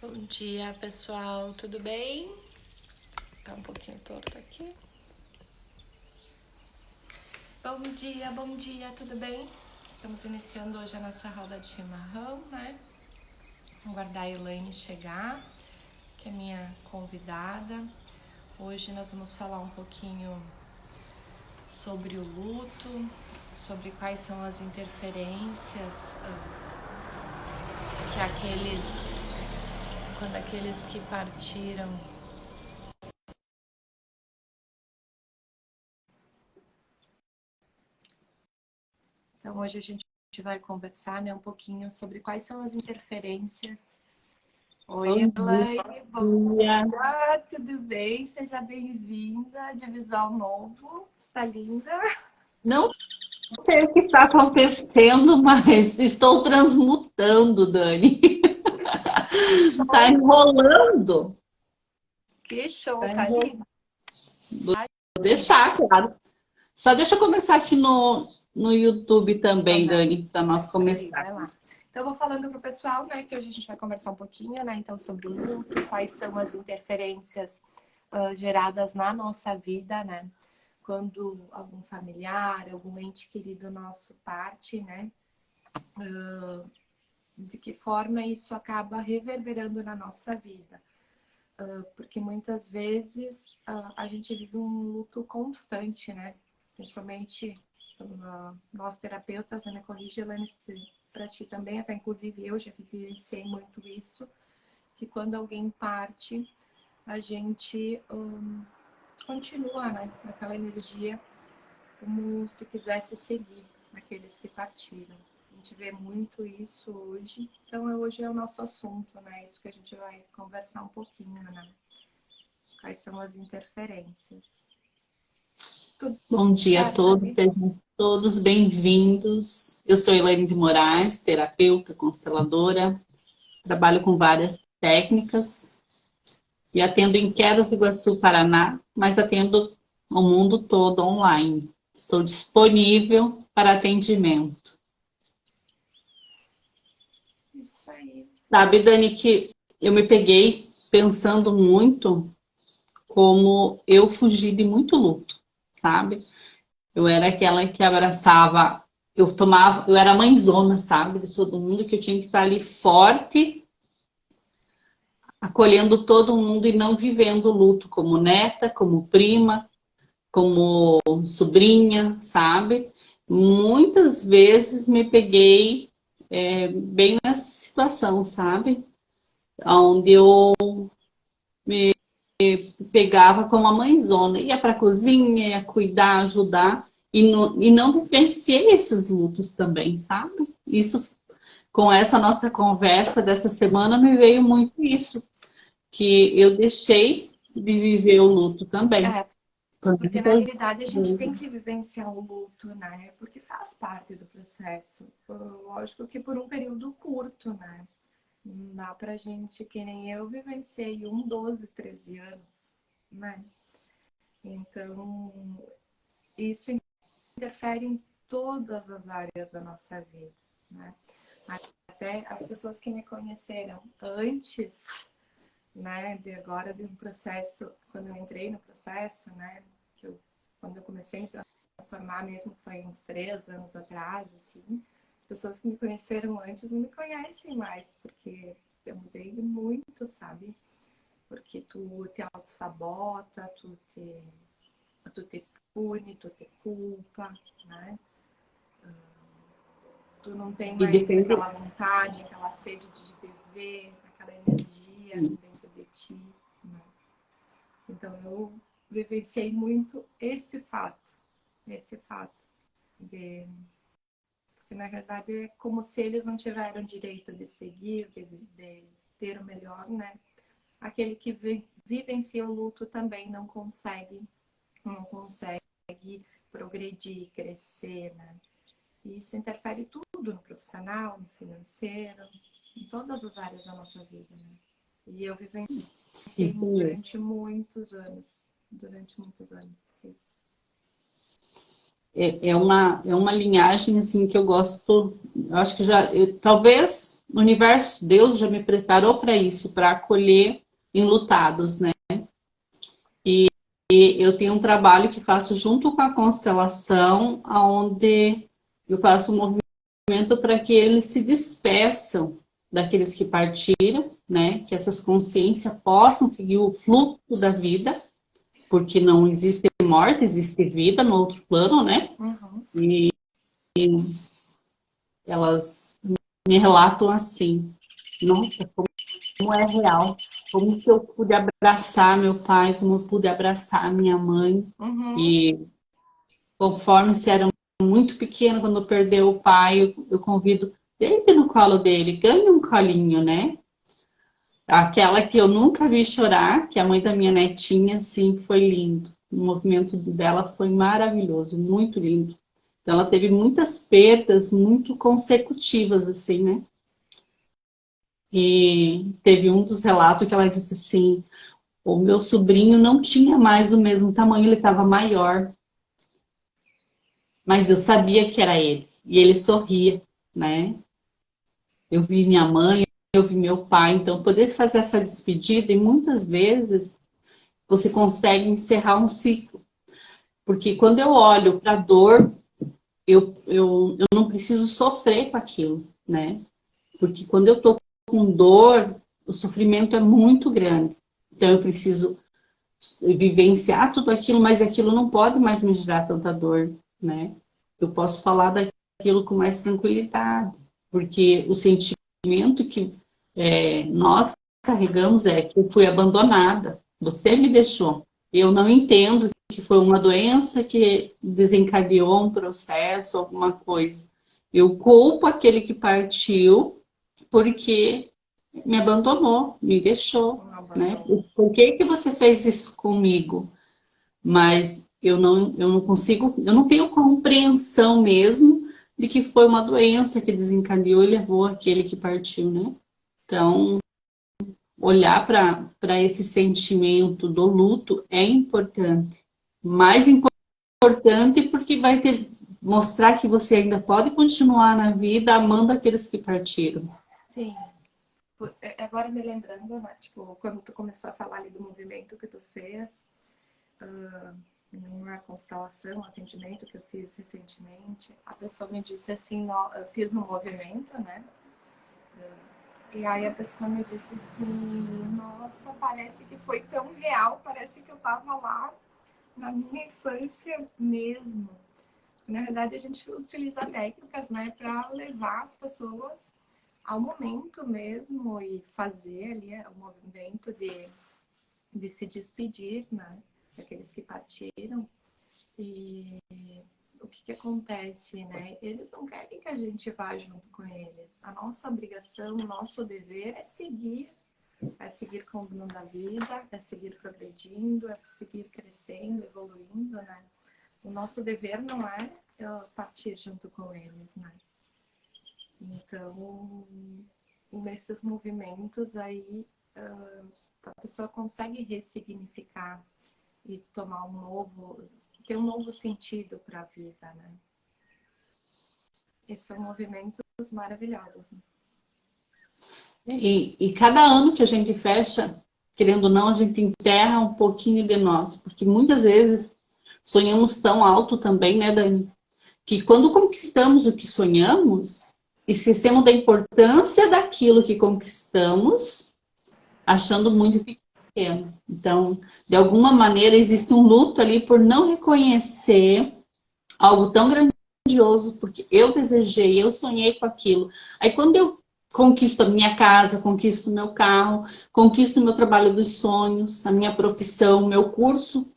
Bom dia, pessoal. Tudo bem? Tá um pouquinho torto aqui. Bom dia, tudo bem? Estamos iniciando hoje a nossa roda de chimarrão, né? Vamos guardar a Elaine chegar, que é minha convidada. Hoje nós vamos falar um pouquinho sobre o luto, sobre quais são as interferências que quando aqueles que partiram. Então hoje a gente vai conversar, né, um pouquinho sobre quais são as interferências. Oi, Bom Elaine, bom dia. dia, tudo bem? Seja bem-vinda de visual novo, está linda. Não sei o que está acontecendo, mas estou transmutando, Dani. Está Show, enrolando. que show, Tá tá enrolando. linda. Vou deixar, claro. Só deixa eu começar aqui no YouTube Então também, tá, Dani, para é nós isso aí, vai lá. começarmos. Então eu vou falando pro pessoal, né, que hoje a gente vai conversar um pouquinho, né, então sobre o luto, quais são as interferências geradas na nossa vida, né, quando algum familiar, algum ente querido nosso parte, né, de que forma isso acaba reverberando na nossa vida. Porque muitas vezes a gente vive um luto constante, né? Principalmente nós terapeutas, né? Me corrija, Helene, para ti também, até inclusive eu já vivenciei muito isso, que quando alguém parte, a gente continua, né? Naquela energia como se quisesse seguir aqueles que partiram. A gente vê muito isso hoje, então hoje é o nosso assunto, né? Isso que a gente vai conversar um pouquinho, né? Quais são as interferências? Tudo Bom dia a certo todos, ali? sejam todos bem-vindos. Eu sou Elaine de Moraes, terapeuta, consteladora. Trabalho com várias técnicas e atendo em Quedas do Iguaçu, Paraná, mas atendo o mundo todo online. Estou disponível para atendimento. Isso aí. Sabe, Dani, que eu me peguei pensando muito como eu fugi de muito luto, sabe? Eu era aquela que abraçava, eu era mãezona, sabe, de todo mundo, que eu tinha que estar ali forte, acolhendo todo mundo e não vivendo o luto como neta, como prima, como sobrinha, sabe? Muitas vezes me peguei bem nessa situação, sabe? Onde eu pegava como a mãezona, ia para a cozinha, ia cuidar, ajudar, e não vivenciei esses lutos também, sabe? Isso, com essa nossa conversa dessa semana, me veio muito isso, que eu deixei de viver o luto também. É, porque na realidade a gente tem que vivenciar o luto, né? Porque faz parte do processo. Lógico que por um período curto, né? Não dá pra gente, que nem eu, vivenciei 12, 13 anos, né? Então, isso interfere em todas as áreas da nossa vida, né? Até as pessoas que me conheceram antes, né, de agora de um processo, quando eu entrei no processo, né, quando eu comecei a transformar mesmo, foi uns 3 anos atrás, assim, as pessoas que me conheceram antes não me conhecem mais, porque eu mudei muito, sabe? Porque tu te auto-sabota, tu te pune, tu te culpa, né? Tu não tem E mais depende, aquela vontade, aquela sede de viver, aquela energia dentro de ti, né? Então eu vivenciei muito esse fato de, porque na verdade é como se eles não tiveram direito de seguir, de ter o melhor, né? Aquele que vivencia o luto também não consegue progredir, crescer, né? E isso interfere tudo no profissional, no financeiro, em todas as áreas da nossa vida, né? E eu vivenciei isso mesmo. durante muitos anos isso. é uma linhagem assim que eu gosto. Eu acho que talvez o universo, Deus já me preparou para isso, para acolher enlutados, né? E eu tenho um trabalho que faço junto com a constelação, onde eu faço um movimento para que eles se despeçam daqueles que partiram, né? Que essas consciências possam seguir o fluxo da vida, porque não existe morte, existe vida no outro plano, né? Uhum. E elas me relatam assim: nossa, como é real, como que eu pude abraçar meu pai, como eu pude abraçar minha mãe. Uhum. E conforme se era muito pequeno, quando perdeu o pai, eu convido, deite no colo dele, ganhe um colinho, né? Aquela que eu nunca vi chorar, que é a mãe da minha netinha, assim, foi lindo. O movimento dela foi maravilhoso, muito lindo. Então, ela teve muitas perdas muito consecutivas, assim, né? E teve um dos relatos que ela disse assim: o meu sobrinho não tinha mais o mesmo tamanho, ele estava maior, mas eu sabia que era ele. E ele sorria, né? Eu vi minha mãe, eu vi meu pai, então poder fazer essa despedida, e muitas vezes você consegue encerrar um ciclo. Porque quando eu olho para a dor, eu não preciso sofrer com aquilo, né? Porque quando eu tô com dor, o sofrimento é muito grande. Então eu preciso vivenciar tudo aquilo, mas aquilo não pode mais me gerar tanta dor, né? Eu posso falar daquilo com mais tranquilidade, porque o sentimento que nós carregamos é que eu fui abandonada, você me deixou. Eu não entendo que foi uma doença que desencadeou um processo, alguma coisa. Eu culpo aquele que partiu porque me abandonou, me deixou, Um né? abandono. Por que que você fez isso comigo? Mas eu não consigo, eu não tenho compreensão mesmo de que foi uma doença que desencadeou e levou aquele que partiu, né? Então, olhar para esse sentimento do luto é importante. Mais importante porque vai mostrar que você ainda pode continuar na vida amando aqueles que partiram. Sim. Agora me lembrando, né? Tipo, quando tu começou a falar ali do movimento que tu fez, numa constelação, um atendimento que eu fiz recentemente, a pessoa me disse assim, eu fiz um movimento, né? E aí a pessoa me disse assim, nossa, parece que foi tão real, parece que eu tava lá na minha infância mesmo. Na verdade, a gente utiliza técnicas, né, para levar as pessoas ao momento mesmo e fazer ali o movimento de se despedir, né, daqueles que partiram. E o que acontece, né? Eles não querem que a gente vá junto com eles. A nossa obrigação, o nosso dever é seguir combinando a vida, é seguir progredindo, é seguir crescendo, evoluindo, né? O nosso dever não é partir junto com eles, né? Então, nesses movimentos aí, a pessoa consegue ressignificar e tomar ter um novo sentido para a vida, né? E são movimentos maravilhosos. Né? E cada ano que a gente fecha, querendo ou não, a gente enterra um pouquinho de nós, porque muitas vezes sonhamos tão alto também, né, Dani? Que quando conquistamos o que sonhamos, esquecemos da importância daquilo que conquistamos, achando muito pequeno. Então, de alguma maneira, existe um luto ali por não reconhecer algo tão grandioso, porque eu desejei, eu sonhei com aquilo. Aí, quando eu conquisto a minha casa, conquisto o meu carro, conquisto o meu trabalho dos sonhos, a minha profissão, o meu curso,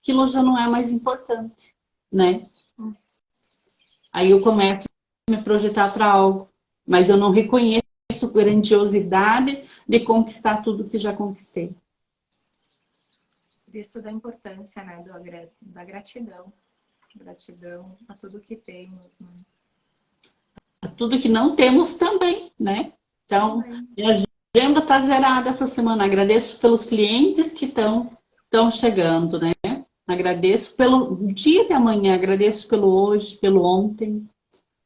aquilo já não é mais importante, né? Aí eu começo a me projetar para algo, mas eu não reconheço grandiosidade de conquistar tudo que já conquistei. Por isso da importância, né, da gratidão. Gratidão a tudo que temos, né? Tudo que não temos também, né? Então, Também. minha agenda está zerada essa semana. Agradeço pelos clientes que estão chegando, né? agradeço pelo dia de amanhã, agradeço pelo hoje, pelo ontem.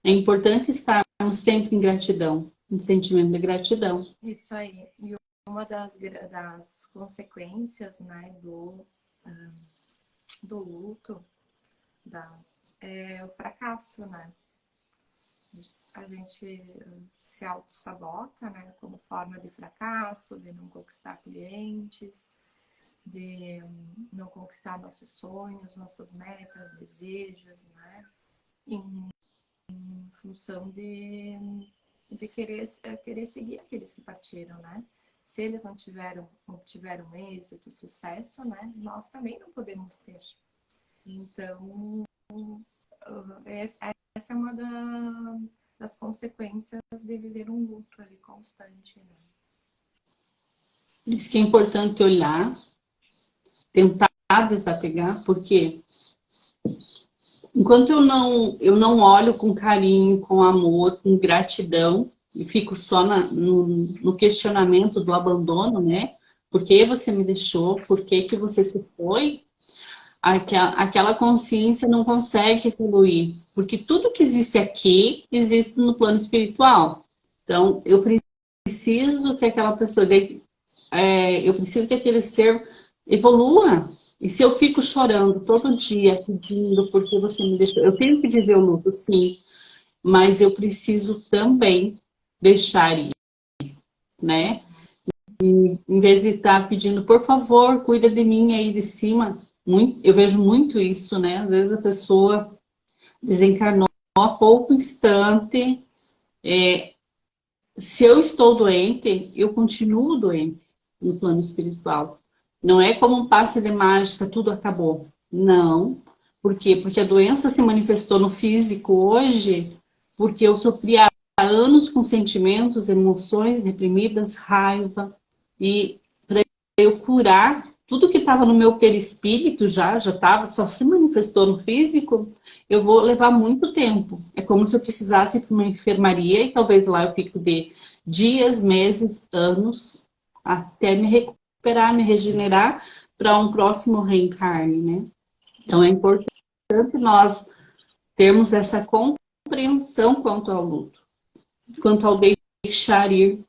É importante estarmos sempre em gratidão, em sentimento de gratidão. Isso aí. E uma das consequências, né, do luto é o fracasso, né? A gente se auto-sabota, né, como forma de fracasso, de não conquistar clientes, de não conquistar nossos sonhos, nossas metas, desejos, né? Em função de querer seguir aqueles que partiram, né? Se eles não obtiveram êxito, sucesso, né? Nós também não podemos ter. Então, essa é uma das consequências de viver um luto ali constante, né? Por isso que é importante olhar, tentar desapegar, porque enquanto eu não olho com carinho, com amor, com gratidão, e fico só no questionamento do abandono, né? Por que você me deixou? Por que que você se foi? Aquela consciência não consegue evoluir, porque tudo que existe aqui existe no plano espiritual. Então, eu preciso que aquela pessoa, eu preciso que aquele ser evolua. E se eu fico chorando todo dia, pedindo porque você me deixou, eu tenho que viver o luto, sim, mas eu preciso também deixar ir, né? Em vez de estar pedindo, por favor, cuida de mim aí de cima. Eu vejo muito isso, né? Às vezes a pessoa desencarnou a pouco instante. Se eu estou doente, eu continuo doente no plano espiritual. Não é como um passe de mágica, tudo acabou. Não. Por quê? Porque a doença se manifestou no físico hoje, porque eu sofri há anos com sentimentos, emoções reprimidas, raiva. E para eu curar tudo que estava no meu perispírito já estava, só se manifestou no físico, eu vou levar muito tempo. É como se eu precisasse ir para uma enfermaria e talvez lá eu fique de dias, meses, anos, até me recuperar, me regenerar para um próximo reencarne, né? Então é importante nós termos essa compreensão quanto ao luto, quanto ao deixar ir,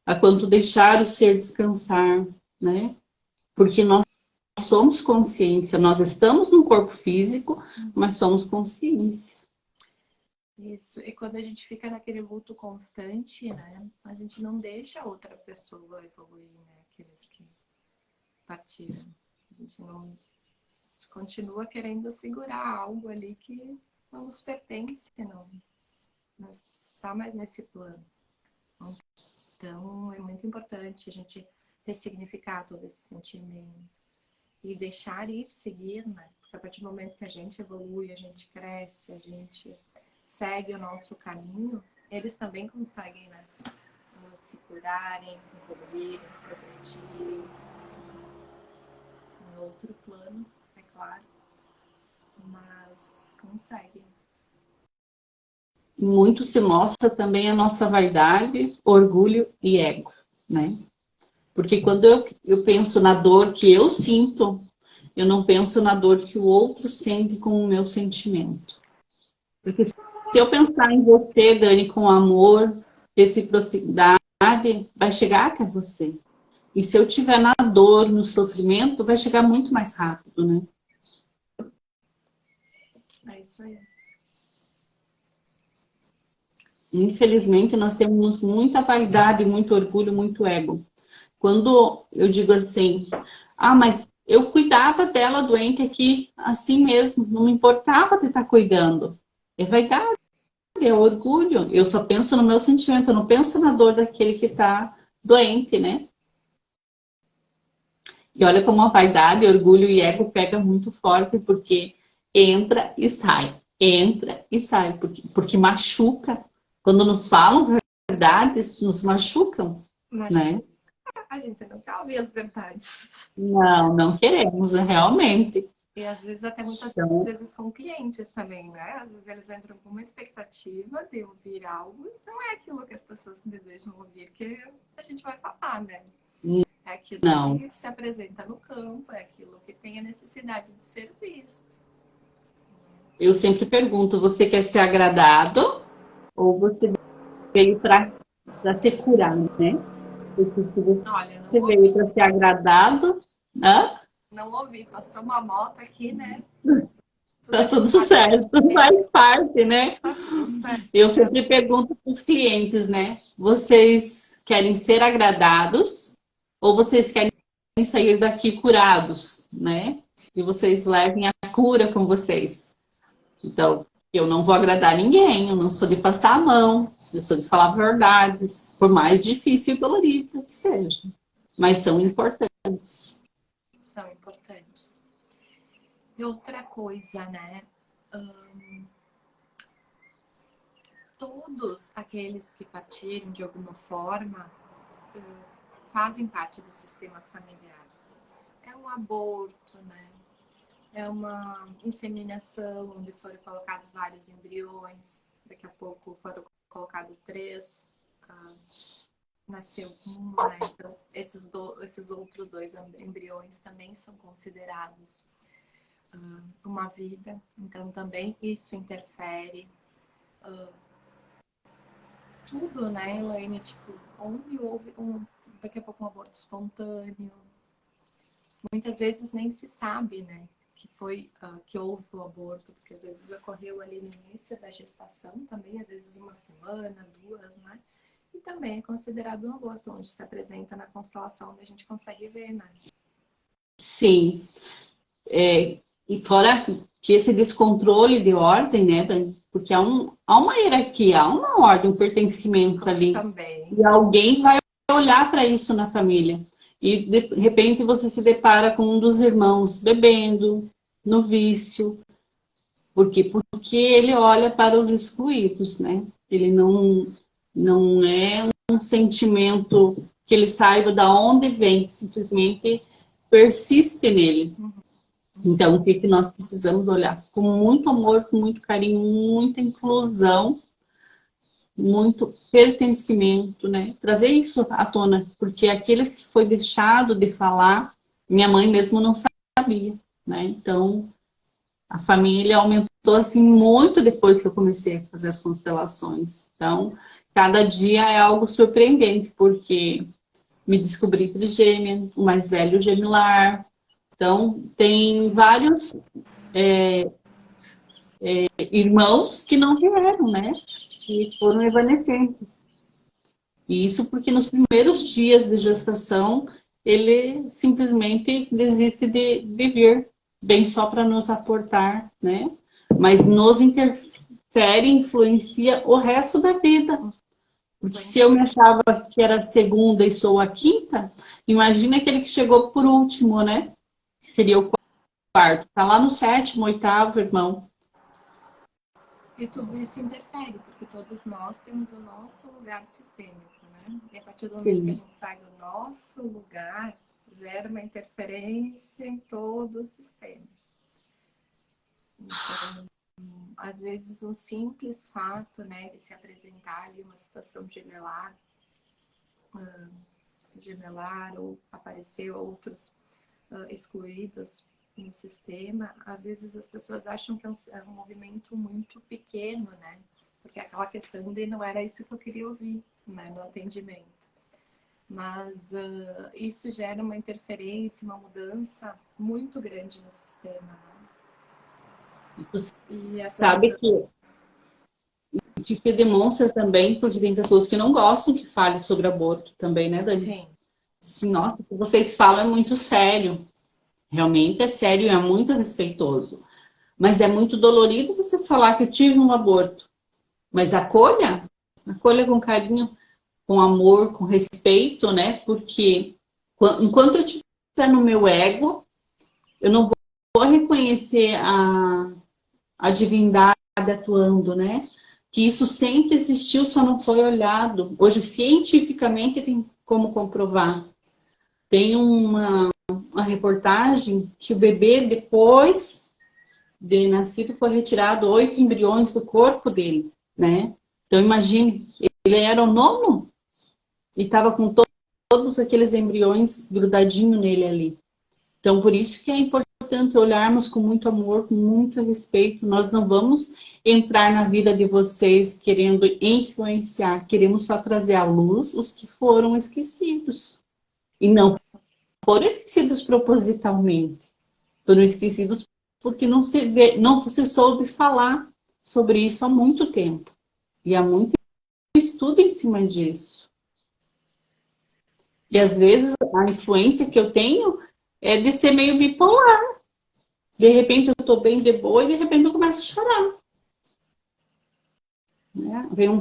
a quanto deixar o ser descansar, né? Porque nós somos consciência, nós estamos num corpo físico, mas somos consciência. Isso. E quando a gente fica naquele luto constante, né? A gente não deixa a outra pessoa evoluir, né? Aqueles que partiram. A gente não a gente continua querendo segurar algo ali que não nos pertence, não está mais nesse plano. Então, é muito importante a gente ressignificar todo esse sentimento e deixar ir, seguir, né? Porque a partir do momento que a gente evolui, a gente cresce, a gente segue o nosso caminho, eles também conseguem, né? Se curarem, evoluírem, progredirem em outro plano, é claro, mas conseguem. Muito se mostra também a nossa vaidade, orgulho e ego, né? Porque quando eu penso na dor que eu sinto, eu não penso na dor que o outro sente com o meu sentimento. Porque se eu pensar em você, Dani, com amor, reciprocidade, vai chegar até você. E se eu tiver na dor, no sofrimento, vai chegar muito mais rápido, né? É isso aí. Infelizmente, nós temos muita vaidade, muito orgulho, muito ego. Quando eu digo assim, mas eu cuidava dela doente aqui, assim mesmo, não me importava de estar cuidando. É vaidade, é orgulho. Eu só penso no meu sentimento, eu não penso na dor daquele que está doente, né? E olha como a vaidade, orgulho e ego pega muito forte, porque entra e sai, porque machuca. Quando nos falam verdades, nos machucam, Mas né? a gente não quer ouvir as verdades. Não, não queremos, realmente. E às vezes, até muitas Então, vezes com clientes também, né? Às vezes eles entram com uma expectativa de ouvir algo e não é aquilo que as pessoas desejam ouvir que a gente vai falar, né? É aquilo Não. que se apresenta no campo, é aquilo que tem a necessidade de ser visto. Eu sempre pergunto, você quer ser agradado ou você veio para ser curado, né? Porque se Olha, você não veio ouvi, para ser agradado, hã? não ouvi. Passou uma moto aqui, né? Tudo Tá a gente tudo sabe que certo, faz parte, né? tá tudo certo. Eu sempre pergunto para os clientes, né? Vocês querem ser agradados ou vocês querem sair daqui curados, né? E vocês levem a cura com vocês. Então, eu não vou agradar ninguém, eu não sou de passar a mão, eu sou de falar verdades, por mais difícil e dolorida que seja. Mas são importantes. São importantes. E outra coisa, né? Todos aqueles que partiram de alguma forma fazem parte do sistema familiar. É um aborto, né? É uma inseminação onde foram colocados vários embriões. Daqui a pouco foram colocados 3. Nasceu um, né? Então, esses outros 2 embriões também são considerados uma vida. Então, também isso interfere. Tudo, né, Elaine? Tipo, onde houve daqui a pouco um aborto espontâneo. Muitas vezes nem se sabe, né, que houve o aborto, porque às vezes ocorreu ali no início da gestação também, às vezes 1 semana, 2, né? E também é considerado um aborto, onde se apresenta na constelação, onde a gente consegue ver, né? Sim. E fora que esse descontrole de ordem, né, Dani? Porque há uma hierarquia, há uma ordem, um pertencimento ali. Também. E alguém vai olhar para isso na família. E de repente você se depara com um dos irmãos bebendo, no vício. Por quê? Porque ele olha para os excluídos, né? Ele não é um sentimento que ele saiba de onde vem, simplesmente persiste nele. Então, o que nós precisamos olhar? Com muito amor, com muito carinho, muita inclusão, muito pertencimento, né? Trazer isso à tona, porque aqueles que foi deixado de falar, minha mãe mesmo não sabia, né? Então, a família aumentou assim muito depois que eu comecei a fazer as constelações. Então, cada dia é algo surpreendente, porque me descobri trigêmea, o mais velho gemelar. Então, tem vários irmãos que não vieram, né? Que foram evanescentes. E isso porque nos primeiros dias de gestação ele simplesmente desiste de vir, bem só para nos aportar, né? Mas nos interfere, influencia o resto da vida. Porque se eu me achava que era a segunda e sou a quinta, imagina aquele que chegou por último, né? Que seria o quarto. Tá lá no 7º, 8º, irmão. E tudo isso interfere, porque todos nós temos o nosso lugar sistêmico, né? E a partir do momento que a Sim. gente sai do nosso lugar, gera uma interferência em todo o sistema. Então, às vezes, um simples fato, né, de se apresentar ali uma situação gemelar ou aparecer outros excluídos no sistema, às vezes as pessoas acham que é um movimento muito pequeno, né? Porque aquela questão de não era isso que eu queria ouvir, né, no atendimento. Mas isso gera uma interferência, uma mudança muito grande no sistema, né? Você E essas sabe mudanças... que demonstra também, porque tem pessoas que não gostam que fale sobre aborto também, né, Dani? Sim. Sim, nossa, o que vocês falam é muito sério. Realmente é sério e é muito respeitoso. Mas é muito dolorido vocês falar que eu tive um aborto. Mas acolha com carinho, com amor, com respeito, né? Porque enquanto eu estiver no meu ego, eu não vou reconhecer a divindade atuando, né? Que isso sempre existiu, só não foi olhado. Hoje, cientificamente, tem como comprovar. Tem uma reportagem que o bebê, depois de nascido, foi retirado 8 embriões do corpo dele, né? Então, imagine, ele era o nono e estava com todos aqueles embriões grudadinhos nele ali. Então, por isso que é importante olharmos com muito amor, com muito respeito. Nós não vamos entrar na vida de vocês querendo influenciar. Queremos só trazer à luz os que foram esquecidos. E não foram esquecidos propositalmente. Foram esquecidos porque não se soube falar sobre isso há muito tempo. E há muito estudo em cima disso. E às vezes a influência que eu tenho é de ser meio bipolar. De repente eu tô bem de boa e de repente eu começo a chorar. Né? Vem um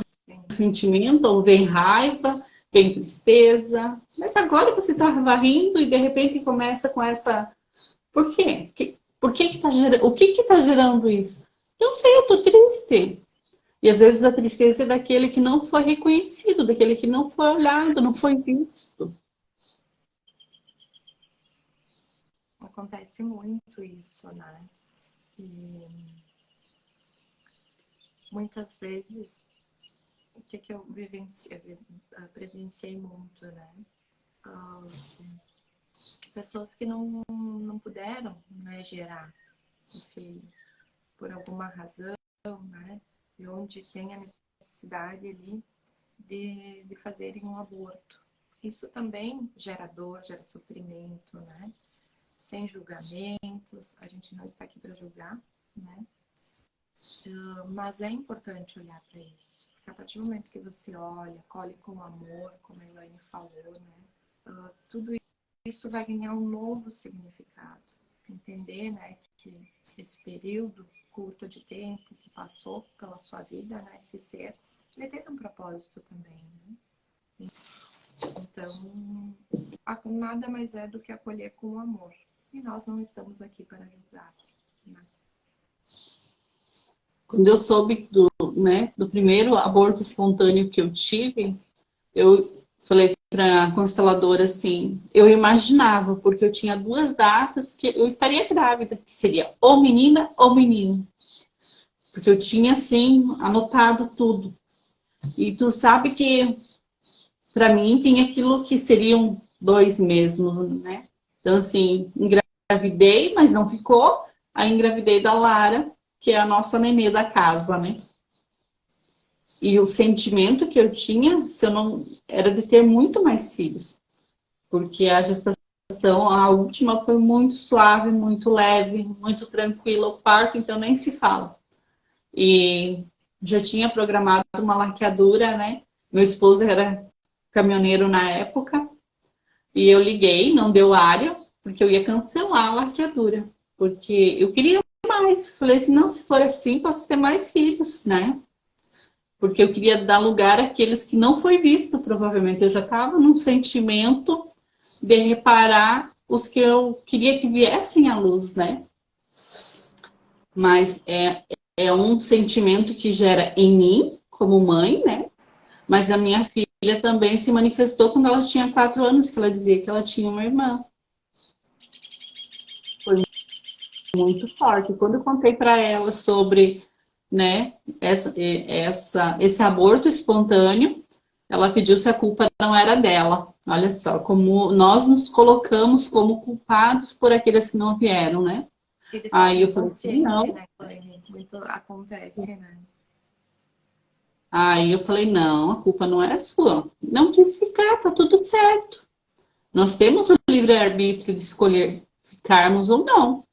sentimento, ou vem raiva, vem tristeza. Mas agora você estava rindo e de repente começa com essa... Por quê? Por que que tá gerando... O que que tá gerando isso? Não sei, eu tô triste. E às vezes a tristeza é daquele que não foi reconhecido, daquele que não foi olhado, não foi visto. Acontece muito isso, né? E muitas vezes, o que eu presenciei muito, né? Pessoas que não puderam, né, gerar o filho por alguma razão, né? E onde tem a necessidade ali de fazerem um aborto. Isso também gera dor, gera sofrimento, né? Sem julgamentos, a gente não está aqui para julgar, né? Mas é importante olhar para isso, porque a partir do momento que você olha, colhe com amor, como a Elaine falou, né? Tudo isso vai ganhar um novo significado. Entender, né, que esse período curto de tempo que passou pela sua vida, né, esse ser, ele teve um propósito também, né? Então, nada mais é do que acolher com amor. E nós não estamos aqui para julgar, né? Quando eu soube do primeiro aborto espontâneo que eu tive, eu falei para a consteladora assim, eu imaginava, porque eu tinha 2 datas que eu estaria grávida, que seria ou menina ou menino. Porque eu tinha, assim, anotado tudo. E tu sabe que, para mim, tem aquilo que seriam 2 mesmos, né? Então, assim, engravidei, mas não ficou. Aí engravidei da Lara, que é a nossa nenê da casa, né? E o sentimento que eu tinha, se eu não, era de ter muito mais filhos. Porque a gestação, a última, foi muito suave, muito leve, muito tranquila. O parto, então, nem se fala. E já tinha programado uma laqueadura, né? Meu esposo era caminhoneiro na época. E eu liguei, não deu área, porque eu ia cancelar a laqueadura. Porque eu queria mais. Falei assim, não, se for assim, posso ter mais filhos, né? Porque eu queria dar lugar àqueles que não foi visto, provavelmente. Eu já estava num sentimento de reparar os que eu queria que viessem à luz, né? Mas é um sentimento que gera em mim, como mãe, né? Mas a minha filha também se manifestou quando ela tinha 4 anos, que ela dizia que ela tinha uma irmã. Foi muito forte. Quando eu contei para ela sobre, né, esse aborto espontâneo, ela pediu se a culpa não era dela. Olha só, como nós nos colocamos como culpados por aqueles que não vieram, né? E de Aí forma eu falei assim, inconsciente, não. né, Elaine? Muito acontece, né? Aí eu falei, não, a culpa não é sua. Não quis ficar, tá tudo certo. Nós temos o livre-arbítrio de escolher ficarmos ou não.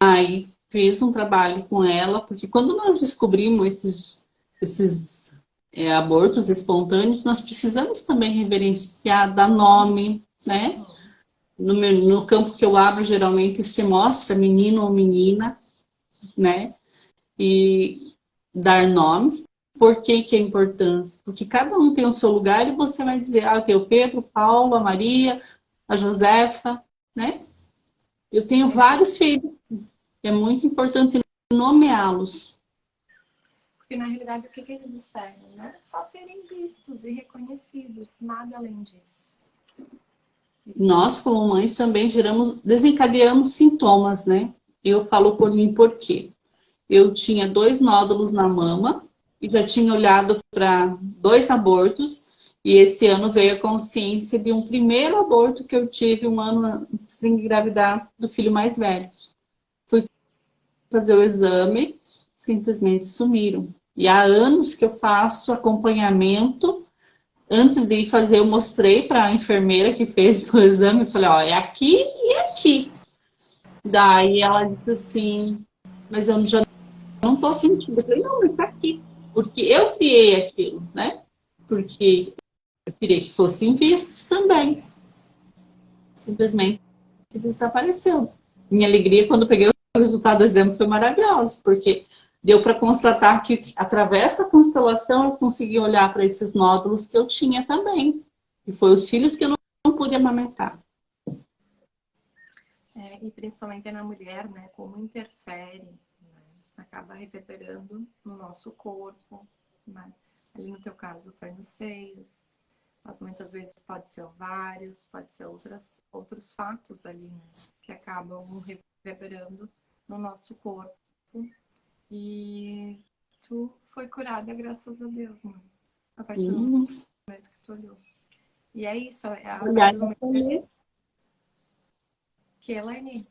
Aí fiz um trabalho com ela, porque quando nós descobrimos esses abortos espontâneos, nós precisamos também reverenciar, dar nome, né? No campo que eu abro, geralmente se mostra menino ou menina, né? E dar nomes. Por que é importância? Porque cada um tem o seu lugar e você vai dizer, eu tenho o Pedro, Paulo, a Maria, a Josefa, né? Eu tenho vários filhos. É muito importante nomeá-los. Porque na realidade o que eles esperam, né? Só serem vistos e reconhecidos, nada além disso. Nós, como mães, também desencadeamos sintomas, né? Eu falo por mim por quê? Eu tinha 2 nódulos na mama e já tinha olhado para 2 abortos E esse ano veio a consciência de um primeiro aborto que eu tive um ano antes de engravidar do filho mais velho. Fui fazer o exame, simplesmente sumiram. E há anos que eu faço acompanhamento. Antes de ir fazer, eu mostrei para a enfermeira que fez o exame, eu falei, ó, é aqui e aqui. Daí ela disse assim, mas eu já não tô sentindo. Eu falei, não, mas tá aqui. Porque eu criei aquilo, né? Porque eu queria que fossem vistos também. Simplesmente desapareceu. Minha alegria quando peguei o resultado do exame foi maravilhosa, porque deu para constatar que através da constelação eu consegui olhar para esses nódulos que eu tinha também. E foi os filhos que eu não pude amamentar. E principalmente na mulher, né? Como interfere, né? Acaba reverberando no nosso corpo, né? Ali no teu caso foi nos seios, mas muitas vezes pode ser ovários, pode ser outros fatos ali, né? Que acabam reverberando no nosso corpo. E tu foi curada, graças a Deus, né? A partir do momento que tu olhou. E é isso, a Olhar partir e do momento que a acolher. gente... Que, Elaine?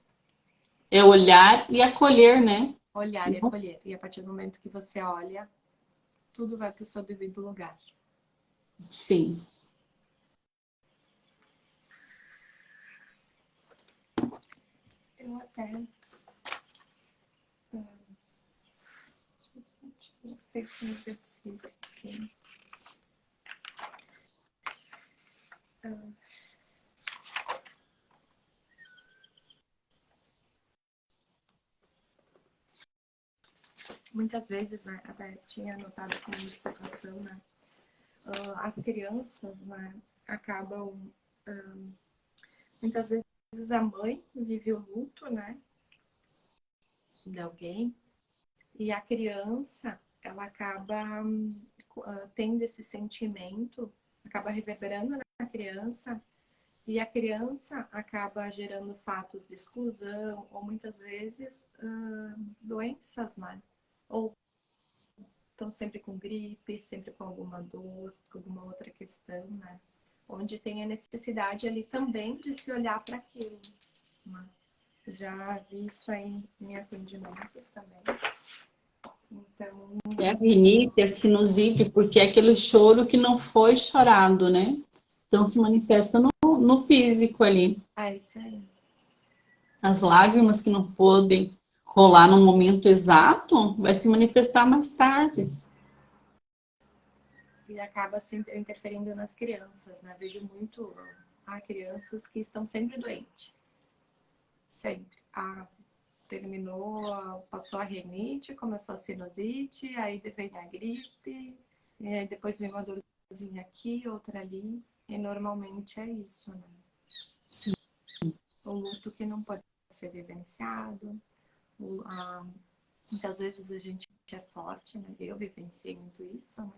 É olhar e acolher, né? Olhar e acolher. E a partir do momento que você olha, tudo vai para o seu devido lugar. Sim. Eu até... Deixa eu feito um exercício aqui. Muitas vezes, né, até tinha anotado como observação, né, as crianças, né, acabam, muitas vezes a mãe vive o luto, né, de alguém, e a criança, ela acaba tendo esse sentimento, acaba reverberando na criança, e a criança acaba gerando fatos de exclusão, ou muitas vezes doenças, né, ou estão sempre com gripe, sempre com alguma dor, com alguma outra questão, né? Onde tem a necessidade ali também de se olhar para aquilo. Né? Já vi isso aí em atendimentos também. Então. É a rinite, a sinusite, porque é aquele choro que não foi chorado, né? Então se manifesta no físico ali. É isso aí. As lágrimas que não podem rolar no momento exato, vai se manifestar mais tarde. E acaba sempre interferindo nas crianças, né? Vejo muito crianças que estão sempre doentes. Sempre. Terminou, passou a rinite, começou a sinusite, aí veio a gripe, depois veio uma dorzinha aqui, outra ali. E normalmente é isso, né? Sim. O luto que não pode ser vivenciado. Muitas vezes a gente é forte, né? Eu vivenciei muito isso, né?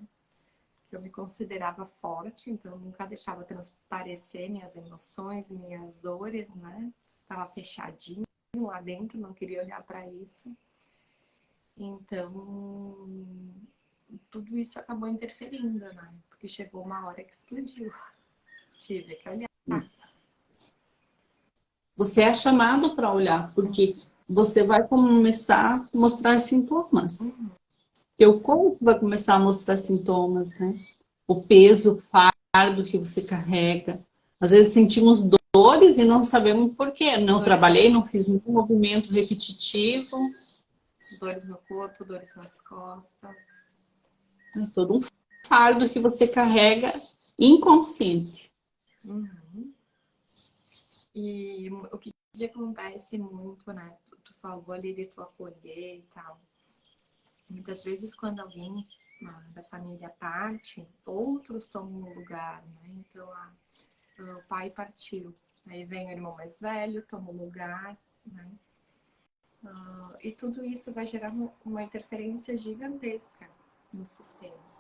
Eu me considerava forte, então eu nunca deixava transparecer minhas emoções, minhas dores, né? Tava fechadinho lá dentro, não queria olhar para isso. Então, tudo isso acabou interferindo, né? Porque chegou uma hora que explodiu. Tive que olhar. Você é chamado para olhar, porque você vai começar a mostrar sintomas. Teu corpo vai começar a mostrar sintomas, né? O peso, o fardo que você carrega. Às vezes sentimos dores e não sabemos por quê. Não trabalhei, não fiz nenhum movimento repetitivo. Dores no corpo, dores nas costas. É todo um fardo que você carrega inconsciente. Uhum. E o que acontece muito, né? Tu falou ali de tu acolher e tal. Muitas vezes quando alguém da família parte, outros tomam o lugar, né? Então, o pai partiu. Aí vem o irmão mais velho, toma o lugar, né? E tudo isso vai gerar uma interferência gigantesca no sistema.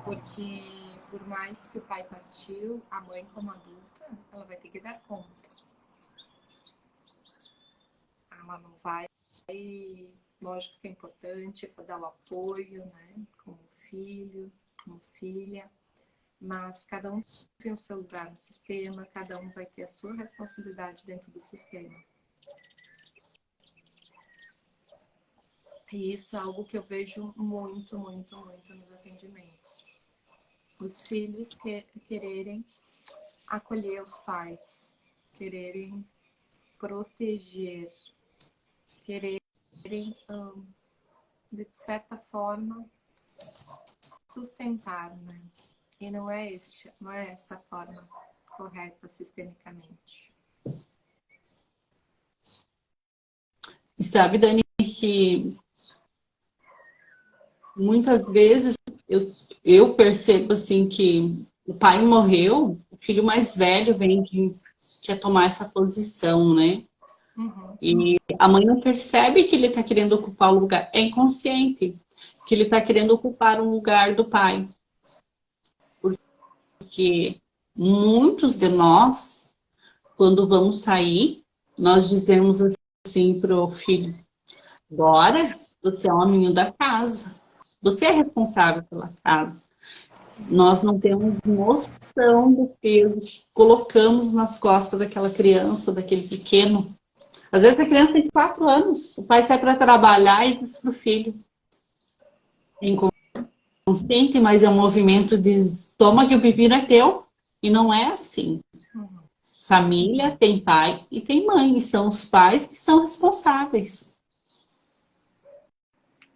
Porque por mais que o pai partiu, a mãe como adulta, ela vai ter que dar conta. Ela não vai, lógico que é importante dar o apoio, né, como filho, como filha, mas cada um tem o seu lugar no sistema, cada um vai ter a sua responsabilidade dentro do sistema. E isso é algo que eu vejo muito, muito, muito nos atendimentos. Os filhos quererem acolher os pais, quererem proteger, quererem, de certa forma, sustentar, né? E não é essa forma correta sistemicamente. E sabe, Dani, que muitas vezes eu percebo assim que o pai morreu, o filho mais velho vem que quer tomar essa posição, né? Uhum. E a mãe não percebe que ele está querendo ocupar o lugar, é inconsciente, que ele está querendo ocupar o lugar do pai. Porque muitos de nós, quando vamos sair, nós dizemos assim para o filho: Bora, você é o homem da casa, você é responsável pela casa. Nós não temos noção do peso que colocamos nas costas daquela criança, daquele pequeno. Às vezes a criança tem 4 anos, o pai sai para trabalhar e diz para o filho: é inconsciente, mas é um movimento de toma que o pepino é teu. E não é assim. Uhum. Família tem pai e tem mãe, e são os pais que são responsáveis.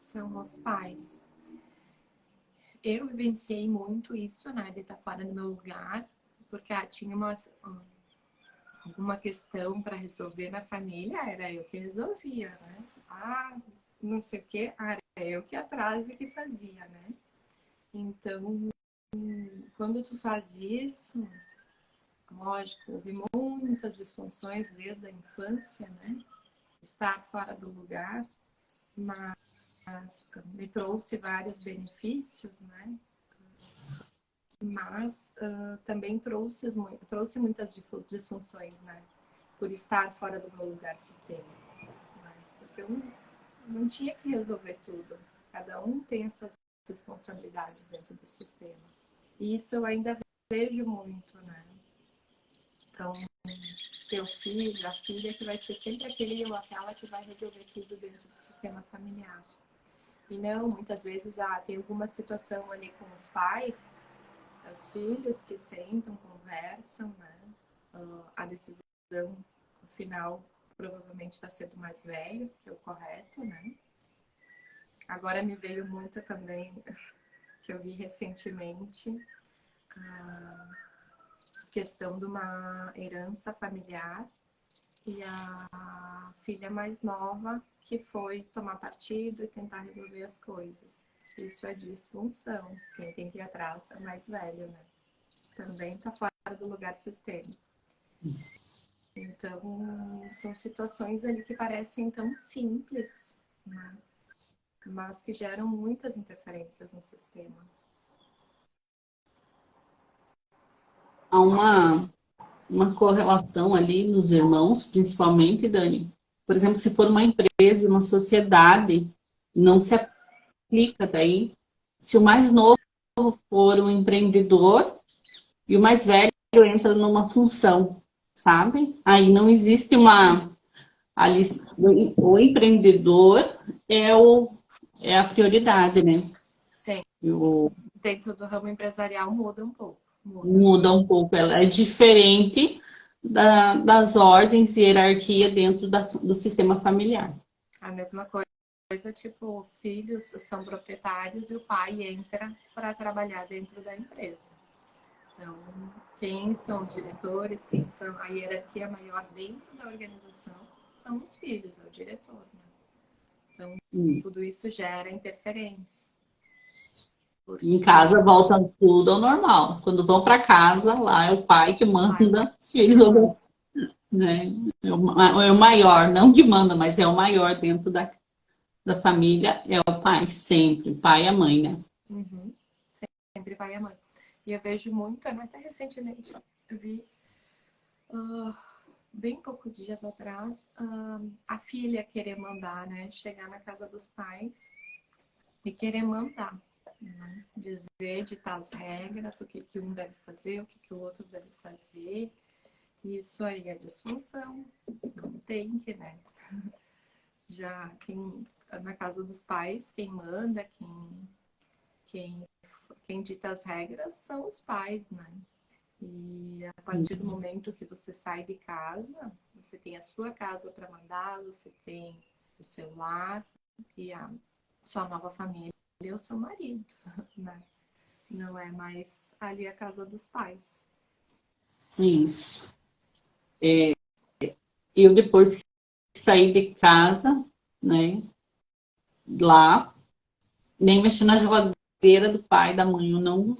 São os pais. Eu vivenciei muito isso, né, de estar fora do meu lugar, porque tinha alguma questão para resolver na família, era eu que resolvia, né? Não sei o que, era eu que ia atrás e que fazia, né? Então, quando tu faz isso, lógico, houve muitas disfunções desde a infância, né? Estar fora do lugar, mas me trouxe vários benefícios, né? Mas também trouxe muitas disfunções, né? Por estar fora do meu lugar sistêmico, né? Porque eu não tinha que resolver tudo. Cada um tem as suas responsabilidades dentro do sistema. E isso eu ainda vejo muito, né? Então, teu filho, a filha que vai ser sempre aquele ou aquela que vai resolver tudo dentro do sistema familiar. E não, muitas vezes tem alguma situação ali com os pais, os filhos que sentam, conversam, né? A decisão no final provavelmente vai ser do mais velho, que é o correto, né? Agora me veio muito também, que eu vi recentemente, a questão de uma herança familiar e a filha mais nova que foi tomar partido e tentar resolver as coisas. Isso é disfunção. Quem tem que ir atrás é o mais velho, né? Também está fora do lugar sistêmico. Então, são situações ali que parecem tão simples, né? Mas que geram muitas interferências no sistema. Há uma correlação ali nos irmãos, principalmente, Dani. Por exemplo, se for uma empresa, uma sociedade, não se aplica daí. Se o mais novo for um empreendedor e o mais velho entra numa função, sabe? Aí não existe uma... Ali, o empreendedor é a prioridade, né? Sim. O, Dentro do ramo empresarial muda um pouco. muda um pouco, ela é diferente das ordens e hierarquia dentro do sistema familiar. A mesma coisa, tipo, os filhos são proprietários e o pai entra para trabalhar dentro da empresa. Então, quem são os diretores, quem são a hierarquia maior dentro da organização são os filhos, é o diretor, né? Então, tudo isso gera interferência. Porque... Em casa volta tudo ao normal. Quando vão para casa, lá é o pai que manda, os filhos, né? É o maior, não que manda, mas é o maior dentro da família, é o pai, sempre, o pai e a mãe, né? Uhum. Sempre vai a mãe. E eu vejo muito, até recentemente, eu vi bem poucos dias atrás, a filha querer mandar, né? Chegar na casa dos pais e querer mandar. né? Dizer, ditar as regras, o que, que um deve fazer, o que, que o outro deve fazer. Isso aí é disfunção, não tem que, né? Já quem, na casa dos pais, quem manda, quem, quem dita as regras são os pais, né? E a partir do momento que você sai de casa, você tem a sua casa para mandar, você tem o seu lar e a sua nova família e o seu marido, né? Não é mais ali a casa dos pais. Isso. Eu depois que saí de casa, né, lá, nem mexi na geladeira do pai e da mãe, eu não,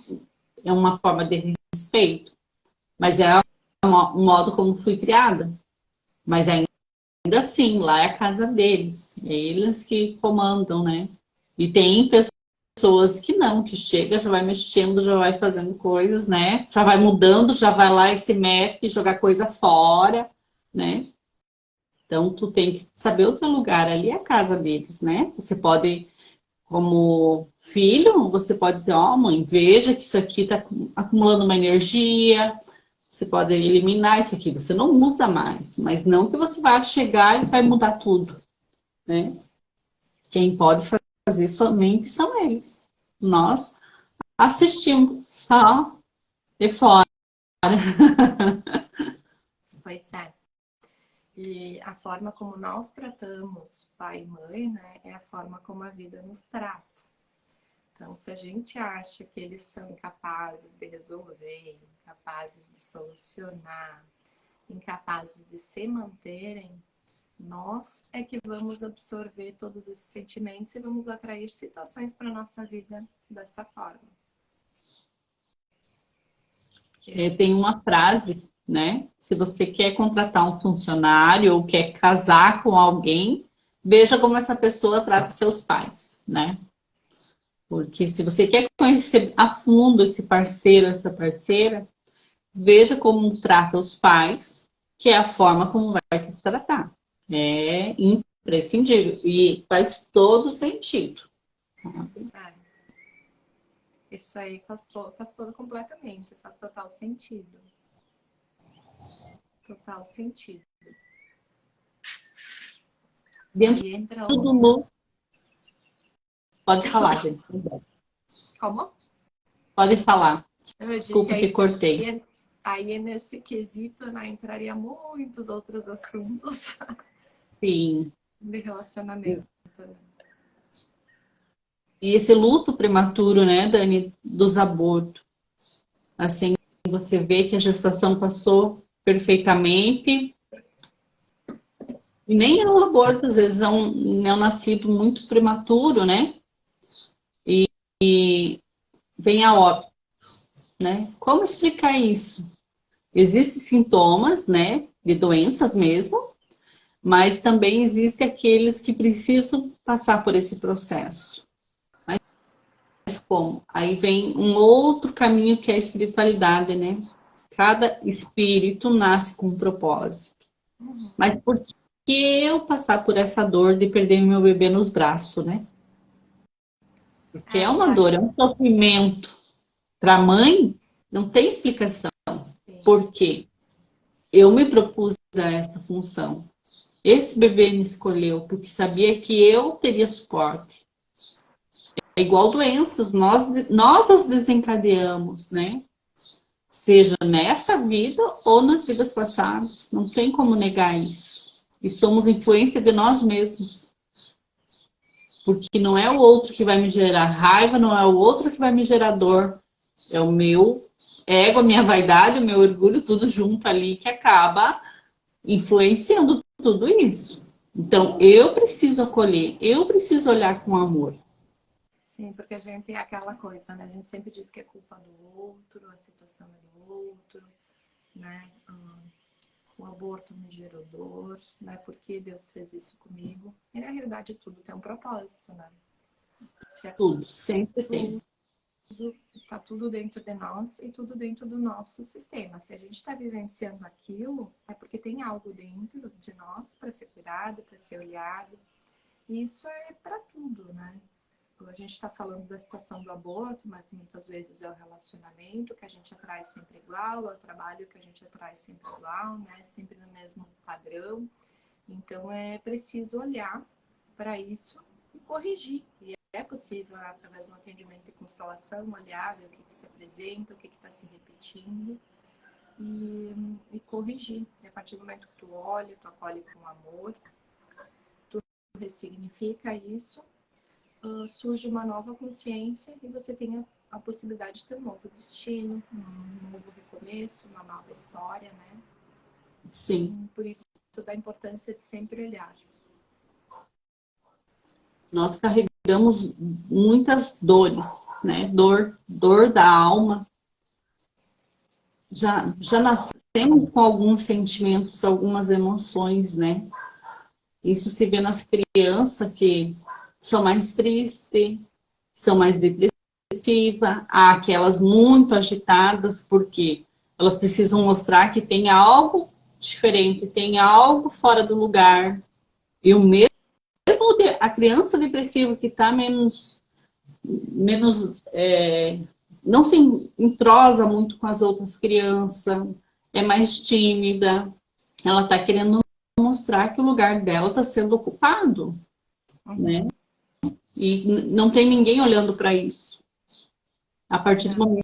é uma forma de respeito, mas é um modo como fui criada. Mas ainda assim, lá é a casa deles, é eles que comandam, né? E tem pessoas que não, que chega, já vai mexendo, já vai fazendo coisas, né? Já vai mudando, já vai lá e se mete, jogar coisa fora, né? Então, tu tem que saber o teu lugar ali, é a casa deles, né? Você pode, como filho, você pode dizer, ó, mãe, veja que isso aqui está acumulando uma energia, você pode eliminar isso aqui, você não usa mais, mas não que você vá chegar e vai mudar tudo, né? Quem pode fazer somente são eles. Nós assistimos só de fora. Pois é. E a forma como nós tratamos pai e mãe, né, é a forma como a vida nos trata. Então, se a gente acha que eles são incapazes de resolver, incapazes de solucionar, incapazes de se manterem, nós é que vamos absorver todos esses sentimentos e vamos atrair situações para a nossa vida desta forma. Tem uma frase, né? Se você quer contratar um funcionário ou quer casar com alguém, veja como essa pessoa trata seus pais, né? Porque se você quer conhecer a fundo esse parceiro, essa parceira, veja como trata os pais, que é a forma como vai te tratar. É imprescindível e faz todo sentido. É, isso aí faz todo completamente, faz total sentido. Total sentido. Dentro Aí entra do um. mundo, pode falar, Dani. Como? Pode falar. Eu disse Desculpa que cortei. aí nesse quesito, né, entraria muitos outros assuntos Sim. de relacionamento. E esse luto prematuro, né, Dani, dos abortos. Assim, você vê que a gestação passou perfeitamente. E nem é um aborto, às vezes é um neonascido muito prematuro, né? E vem a óbito, né? Como explicar isso? Existem sintomas, né, de doenças mesmo, mas também existem aqueles que precisam passar por esse processo. Mas como? Aí vem um outro caminho que é a espiritualidade, né? Cada espírito nasce com um propósito. Mas por que eu passar por essa dor de perder meu bebê nos braços, né? Porque é É, uma tá. dor, é um sofrimento. Para a mãe, não tem explicação. Sim. Por quê? Eu me propus a essa função. Esse bebê me escolheu porque sabia que eu teria suporte. É igual doenças, nós as desencadeamos, né? Seja nessa vida ou nas vidas passadas. Não tem como negar isso. E somos influência de nós mesmos. Porque não é o outro que vai me gerar raiva, não é o outro que vai me gerar dor. É o meu ego, a minha vaidade, o meu orgulho, tudo junto ali que acaba influenciando tudo isso. Então, eu preciso acolher, eu preciso olhar com amor. Sim, porque a gente é aquela coisa, né? A gente sempre diz que é culpa do outro, a situação é do outro, né? O aborto me gerou dor, né? Por que Deus fez isso comigo? E na realidade tudo tem um propósito, né? Se é Tudo, sempre tem. tudo, tá tudo dentro de nós e tudo dentro do nosso sistema. Se a gente está vivenciando aquilo, é porque tem algo dentro de nós para ser cuidado, para ser olhado. E isso é para tudo, né? a gente está falando da situação do aborto, mas muitas vezes é o relacionamento que a gente atrai sempre igual, é o trabalho que a gente atrai sempre igual, né? Sempre no mesmo padrão. Então é preciso olhar para isso e corrigir. E é possível, através do atendimento de constelação, olhar, ver o que se apresenta, o que está se repetindo e corrigir. E a partir do momento que tu olha, tu acolhe com amor, tu ressignifica isso, surge uma nova consciência e você tem a possibilidade de ter um novo destino, um novo recomeço, uma nova história, né? Sim. Por isso da importância de sempre olhar. Nós carregamos muitas dores, né? Dor da alma. Já nascemos com alguns sentimentos, algumas emoções, né? Isso se vê nas crianças que são mais tristes, são mais depressivas, há aquelas muito agitadas, porque elas precisam mostrar que tem algo diferente, tem algo fora do lugar. E o mesmo a criança depressiva que está menos não se entrosa muito com as outras crianças, é mais tímida, ela está querendo mostrar que o lugar dela está sendo ocupado, né? E não tem ninguém olhando para isso. A partir do momento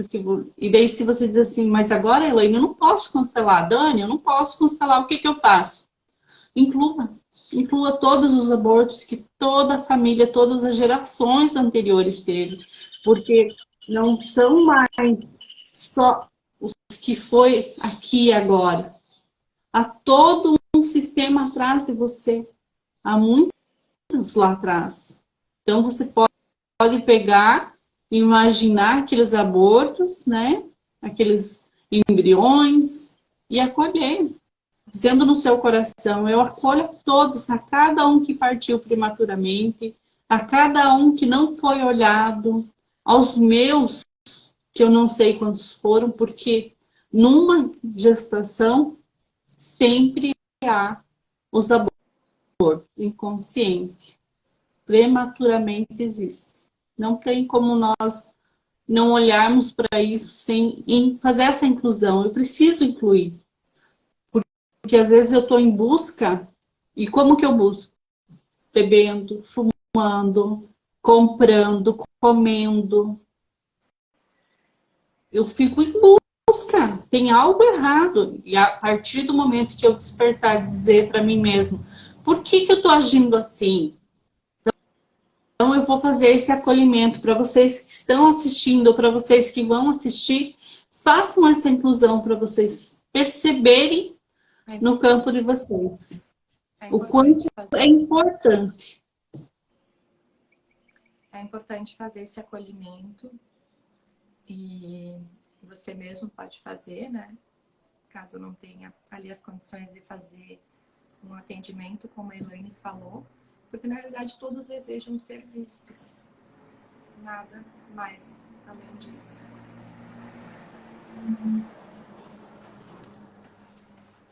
que... E daí se você diz assim, mas agora, Elaine, eu não posso constelar. Dani, eu não posso constelar. O que eu faço? Inclua todos os abortos que toda a família, todas as gerações anteriores teve. Porque não são mais só os que foi aqui e agora. Há todo um sistema atrás de você. Há muitos lá atrás. Então, você pode pegar e imaginar aqueles abortos, né? Aqueles embriões e acolher. Sendo no seu coração, eu acolho todos, a cada um que partiu prematuramente, a cada um que não foi olhado, aos meus, que eu não sei quantos foram, porque numa gestação sempre há os abortos inconscientes. Prematuramente existe. Não tem como nós não olharmos para isso sem fazer essa inclusão. Eu preciso incluir. Porque às vezes eu estou em busca, e como que eu busco? Bebendo, fumando, comprando, comendo. Eu fico em busca. Tem algo errado. E a partir do momento que eu despertar, dizer para mim mesmo, por que eu estou agindo assim? Então, eu vou fazer esse acolhimento para vocês que estão assistindo, ou para vocês que vão assistir. Façam essa inclusão para vocês perceberem no campo de vocês. O quanto é importante. É importante fazer esse acolhimento. E você mesmo pode fazer, né? Caso não tenha ali as condições de fazer um atendimento, como a Elaine falou. Porque, na realidade, todos desejam ser vistos. Nada mais além disso.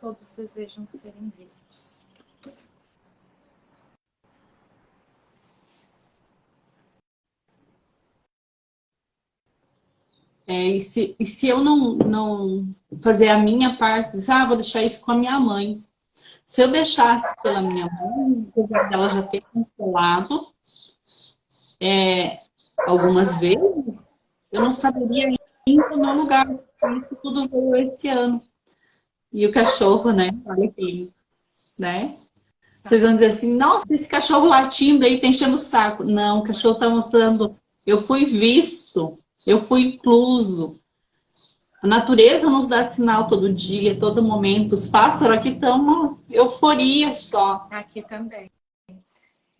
Todos desejam serem vistos. E se eu não fazer a minha parte, vou deixar isso com a minha mãe. Se eu deixasse pela minha mãe, apesar dela já ter cancelado algumas vezes, eu não saberia ainda o meu lugar. Isso tudo veio esse ano. E o cachorro, né? Olha que lindo, né? Vocês vão dizer assim, nossa, esse cachorro latindo aí tá enchendo o saco. Não, o cachorro está mostrando, eu fui visto, eu fui incluso. A natureza nos dá sinal todo dia, todo momento. Os pássaros aqui estão uma euforia só. Aqui também.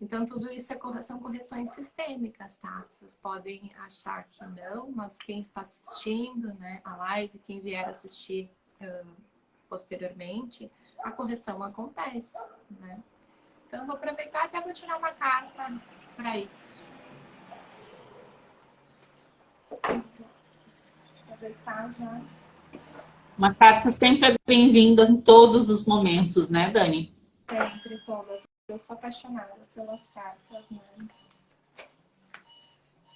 Então, tudo isso são correções sistêmicas, tá? Vocês podem achar que não, mas quem está assistindo, né, a live, quem vier assistir posteriormente, a correção acontece, né? Então, vou aproveitar e até vou tirar uma carta para isso. Aproveitar já. Uma carta sempre é bem-vinda em todos os momentos, né, Dani? Sempre, todas. Eu sou apaixonada pelas cartas, né?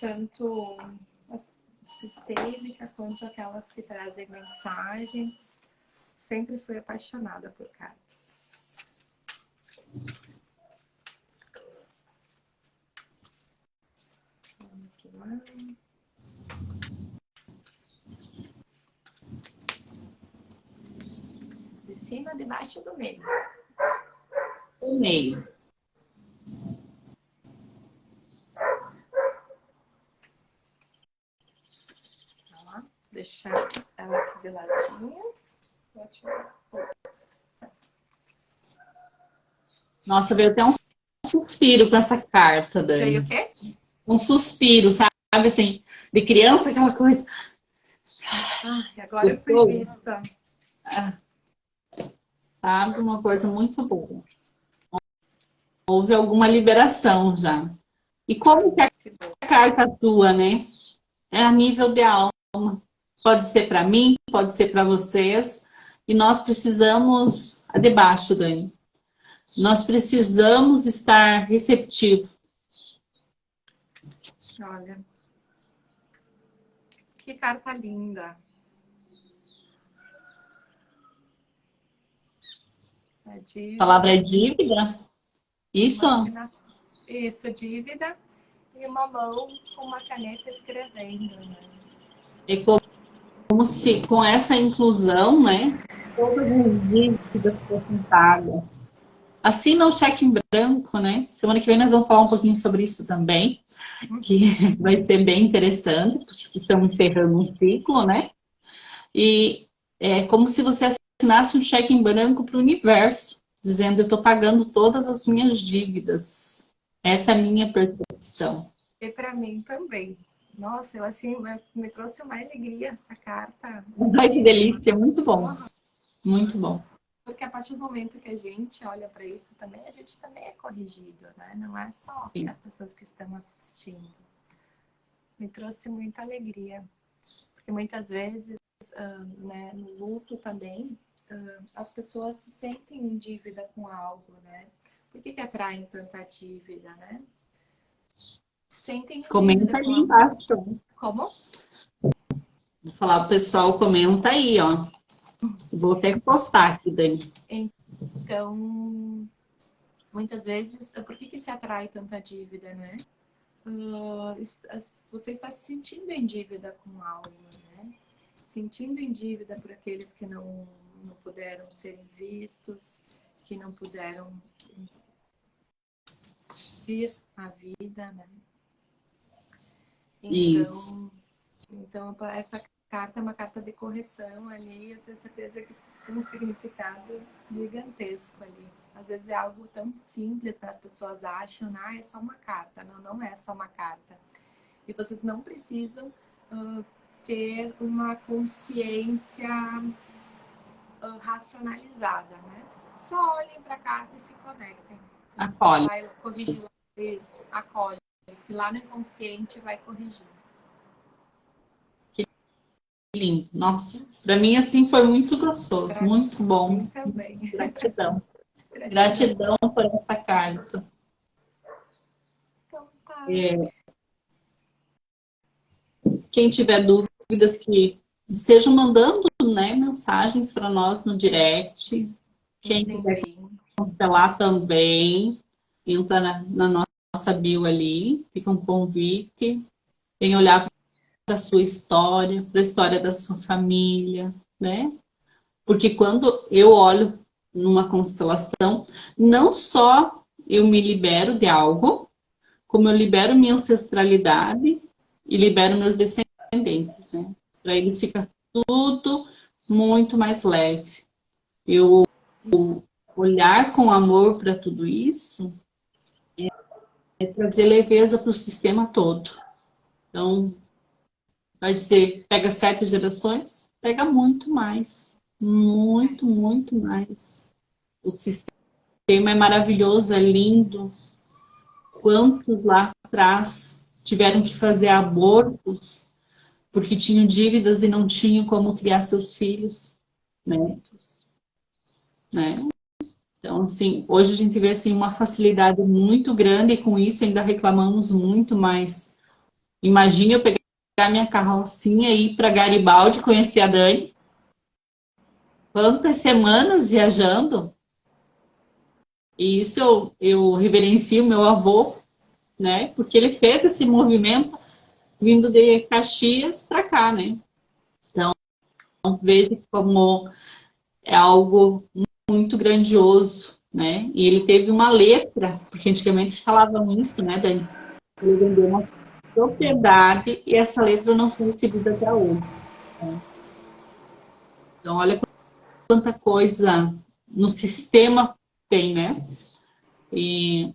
tanto a sistêmica quanto aquelas que trazem mensagens. Sempre fui apaixonada por cartas. Vamos lá. De cima, de baixo ou do meio? O meio. Tá, deixar ela aqui de ladinho. Nossa, veio até um suspiro com essa carta, Dani. Veio o quê? Um suspiro, sabe? Assim, de criança, aquela coisa. Agora eu fui vista. Sabe? Uma coisa muito boa. Houve alguma liberação já. E como que a carta atua, né? É a nível de alma. Pode ser para mim, pode ser para vocês. E nós precisamos, debaixo, Dani, nós precisamos estar receptivo. Olha, que carta linda. A palavra é dívida? Isso? Isso, dívida. E uma mão com uma caneta escrevendo, né? É como se com essa inclusão, né, todas as dívidas fossem pagas. Assina o cheque em branco, né? Semana que vem nós vamos falar um pouquinho sobre isso também, que vai ser bem interessante, porque estamos encerrando um ciclo, né? E é como se você assinasse um cheque em branco para o universo, dizendo: eu estou pagando todas as minhas dívidas. Essa é a minha percepção. E para mim também. Nossa, eu assim, me trouxe uma alegria essa carta. Ai, que delícia, muito bom. Muito bom. Porque a partir do momento que a gente olha para isso também, a gente também é corrigido, né? Não é só Sim. as pessoas que estão assistindo. Me trouxe muita alegria. Porque muitas vezes, né, no luto também, as pessoas se sentem em dívida com algo, né? Por que atraem tanta dívida, né? Sentem em Comenta dívida ali com algo. embaixo. Como? Vou falar pro pessoal, comenta aí, ó. Vou até postar aqui, Dani. Então, muitas vezes, por que se atrai tanta dívida, né? Você está se sentindo em dívida com algo, né? Sentindo em dívida por aqueles que não puderam serem vistos, que não puderam vir à vida, né? Isso. Então, essa carta é uma carta de correção ali, eu tenho certeza que tem um significado gigantesco ali. Às vezes é algo tão simples que as pessoas acham, é só uma carta. Não, não é só uma carta. E vocês não precisam ter uma consciência racionalizada, né? Só olhem para a carta e se conectem. Acolhe. Vai corrigir isso, acolhe. E lá no inconsciente vai corrigir. Lindo. Nossa, para mim assim foi muito gostoso, muito bom. Também. Gratidão. Gratidão por essa carta. Então, tá. Quem tiver dúvidas, que estejam mandando, né, mensagens para nós no direct. Quem quiser constelar também, entra na nossa bio ali, fica um convite. Vem olhar para a sua história, para a história da sua família, né? Porque quando eu olho numa constelação, não só eu me libero de algo, como eu libero minha ancestralidade e libero meus descendentes, né? Para eles fica tudo muito mais leve. Eu olhar com amor para tudo isso é trazer leveza para o sistema todo. Então, vai dizer, pega 7 gerações, pega muito mais. Muito, muito mais. O sistema é maravilhoso, é lindo. Quantos lá atrás tiveram que fazer abortos porque tinham dívidas e não tinham como criar seus filhos, né? Então, assim, hoje a gente vê assim, uma facilidade muito grande e com isso ainda reclamamos muito, mas Imagine eu pegar minha carrocinha e ir para Garibaldi conhecer a Dani. Quantas semanas viajando. E isso eu reverencio meu avô, né? Porque ele fez esse movimento vindo de Caxias para cá, né? Então, veja como é algo muito grandioso, né? E ele teve uma letra, porque antigamente se falava isso, né, Dani? Ele vendeu uma propriedade e essa letra não foi recebida até hoje. Né? Então, olha quanta coisa no sistema tem, né? E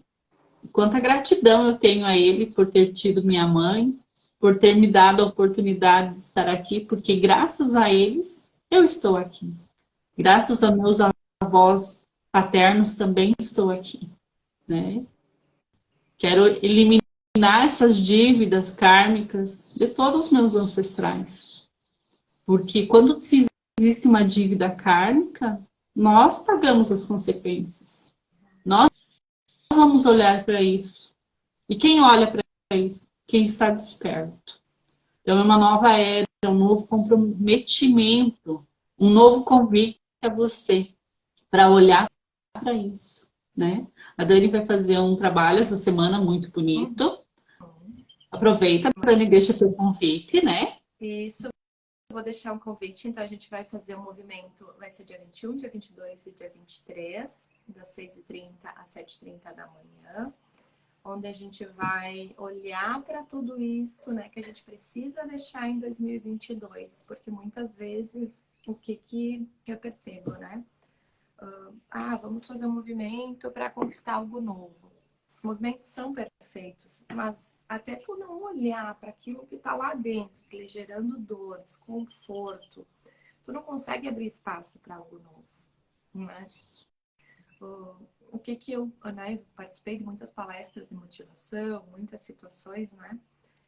quanta gratidão eu tenho a ele por ter tido minha mãe, por ter me dado a oportunidade de estar aqui, porque graças a eles eu estou aqui. Graças aos meus avós paternos também estou aqui, né? Quero eliminar essas dívidas kármicas de todos os meus ancestrais. Porque quando existe uma dívida kármica, nós pagamos as consequências. Nós vamos olhar para isso. E quem olha para isso? Quem está desperto. Então é uma nova era, um novo comprometimento, um novo convite a você para olhar para isso, né? A Dani vai fazer um trabalho essa semana muito bonito. Aproveita, Dani, deixa teu convite, né? Isso, vou deixar um convite. Então, a gente vai fazer um movimento, vai ser dia 21, dia 22 e dia 23, das 6h30 às 7h30 da manhã, onde a gente vai olhar para tudo isso, né, que a gente precisa deixar em 2022, porque muitas vezes, o que eu percebo, né? Vamos fazer um movimento para conquistar algo novo. Os movimentos são perfeitos, mas até por não olhar para aquilo que está lá dentro, que lhe gerando dor, desconforto, tu não consegue abrir espaço para algo novo, né? O que eu, né, participei de muitas palestras de motivação, muitas situações, né?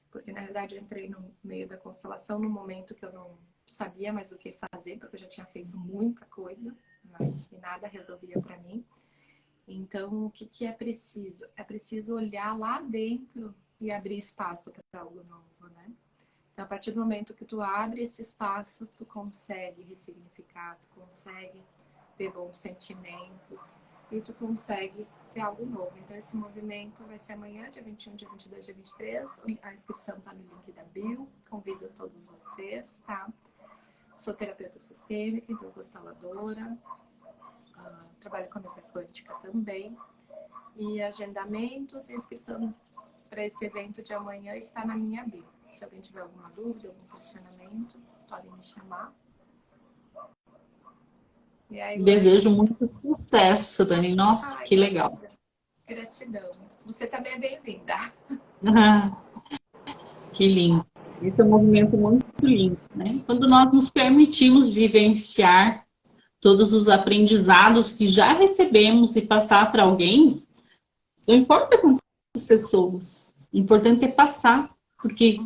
Porque na verdade eu entrei no meio da constelação num momento que eu não sabia mais o que fazer, porque eu já tinha feito muita coisa, né? E nada resolvia para mim. Então, o que é preciso? É preciso olhar lá dentro e abrir espaço para algo novo, né? Então, a partir do momento que tu abre esse espaço, tu consegue ressignificar, tu consegue ter bons sentimentos e tu consegue ter algo novo. Então, esse movimento vai ser amanhã, dia 21, dia 22, dia 23. A inscrição tá no link da bio. Convido todos vocês, tá? Sou terapeuta sistêmica, então consteladora. Trabalho com a mesa quântica também. E agendamentos e inscrição para esse evento de amanhã está na minha bio. Se alguém tiver alguma dúvida, algum questionamento, podem me chamar. E aí, Desejo muito sucesso, Dani. Nossa, que legal. Gratidão. Você também é bem-vinda. Que lindo. Esse é um movimento muito lindo, né? Quando nós nos permitimos vivenciar todos os aprendizados que já recebemos e passar para alguém, não importa quantas pessoas, o importante é passar, porque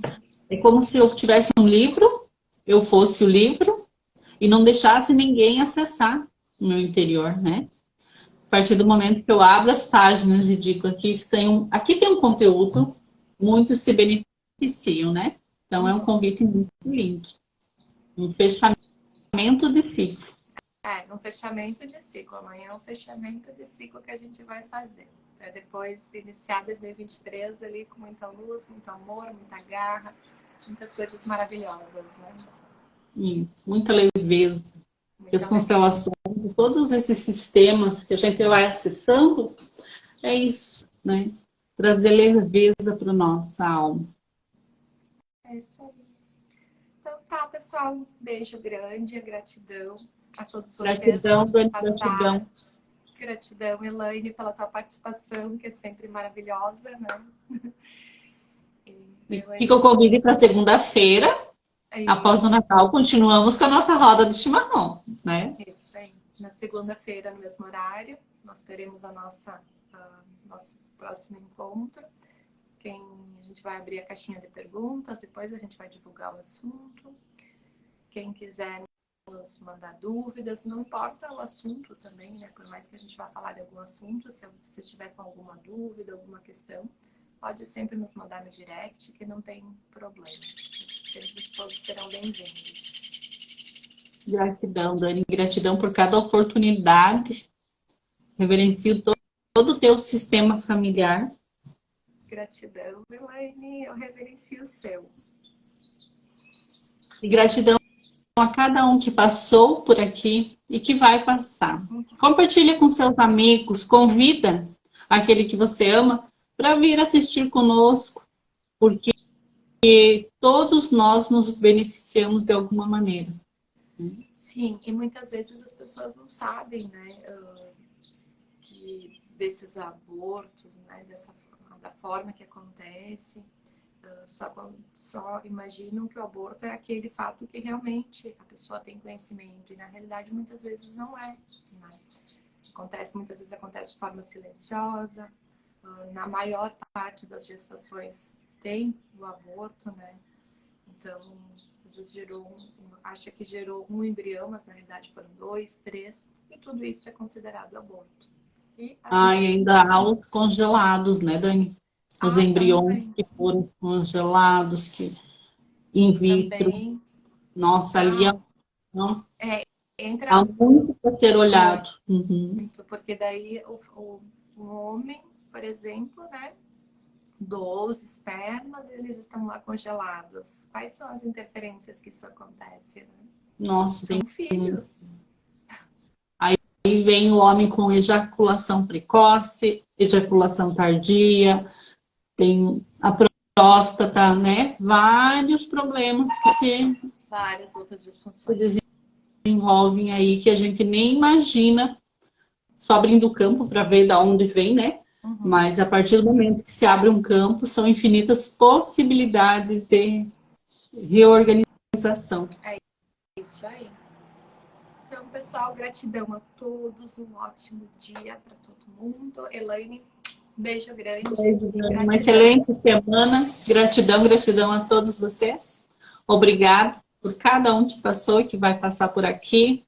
é como se eu tivesse um livro, eu fosse o livro e não deixasse ninguém acessar o meu interior, né? A partir do momento que eu abro as páginas e digo aqui tem um conteúdo, muitos se beneficiam, né? Então é um convite muito lindo. Um fechamento de ciclo. Um fechamento de ciclo. Amanhã é um fechamento de ciclo que a gente vai fazer. Para depois iniciar 2023 ali com muita luz, muito amor, muita garra, muitas coisas maravilhosas, né? Isso, muita leveza. Que as constelações e todos esses sistemas que a gente vai acessando, é isso, né? Trazer leveza para nossa alma. É isso aí. Então tá, pessoal. Um beijo grande, gratidão a todos vocês. Gratidão, Dani, gratidão. Gratidão, Elaine, pela tua participação, que é sempre maravilhosa, né? Fica o convite para segunda-feira, após o Natal, continuamos com a nossa roda de chimarrão, né? Isso aí. Na segunda-feira, no mesmo horário, nós teremos nosso próximo encontro. A gente vai abrir a caixinha de perguntas, depois a gente vai divulgar o assunto. Quem quiser nos mandar dúvidas, não importa o assunto também, né? Por mais que a gente vá falar de algum assunto, se você estiver com alguma dúvida, alguma questão, pode sempre nos mandar no direct, que não tem problema. Sempre todos serão bem-vindos. Gratidão, Dani. Gratidão por cada oportunidade. Reverencio todo o teu sistema familiar. Gratidão, Elaine. Eu reverencio o seu. E gratidão a cada um que passou por aqui e que vai passar. Compartilha com seus amigos, convida aquele que você ama para vir assistir conosco, porque todos nós nos beneficiamos de alguma maneira. Sim, e muitas vezes as pessoas não sabem, né, que desses abortos, né, da forma que acontece, só imaginam que o aborto é aquele fato que realmente a pessoa tem conhecimento, e na realidade muitas vezes não é, né? Muitas vezes acontece de forma silenciosa, na maior parte das gestações tem o aborto, né? Então, às vezes acha que gerou um embrião, mas na realidade foram 2, 3, e tudo isso é considerado aborto. E ainda há os congelados, né, Dani? Os embriões também. que foram congelados, que in vitro. Também. Nossa, ali Entra há muito para ser olhado. muito, porque daí o homem, por exemplo, né, doa os espermas, eles estão lá congelados. Quais são as interferências que isso acontece, né? Nossa, São filhos. Aí vem o homem com ejaculação precoce, ejaculação tardia, tem a próstata, né? Vários problemas que Várias outras se disfunções. desenvolvem aí que a gente nem imagina, só abrindo o campo para ver de onde vem, né? Mas a partir do momento que se abre um campo, são infinitas possibilidades de reorganização. É isso aí. Então, pessoal, gratidão a todos, um ótimo dia para todo mundo. Elaine, beijo grande. Uma excelente semana. Gratidão, gratidão a todos vocês. Obrigado por cada um que passou e que vai passar por aqui.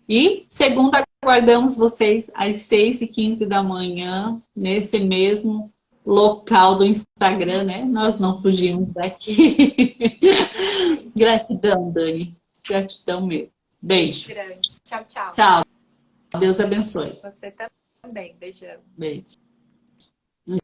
E segunda, aguardamos vocês às 6h15 da manhã, nesse mesmo local do Instagram, né? Nós não fugimos daqui. Gratidão, Dani. Gratidão mesmo. Beijo. Grande. Tchau, tchau. Tchau. Deus abençoe. Você também. Beijão. Beijo.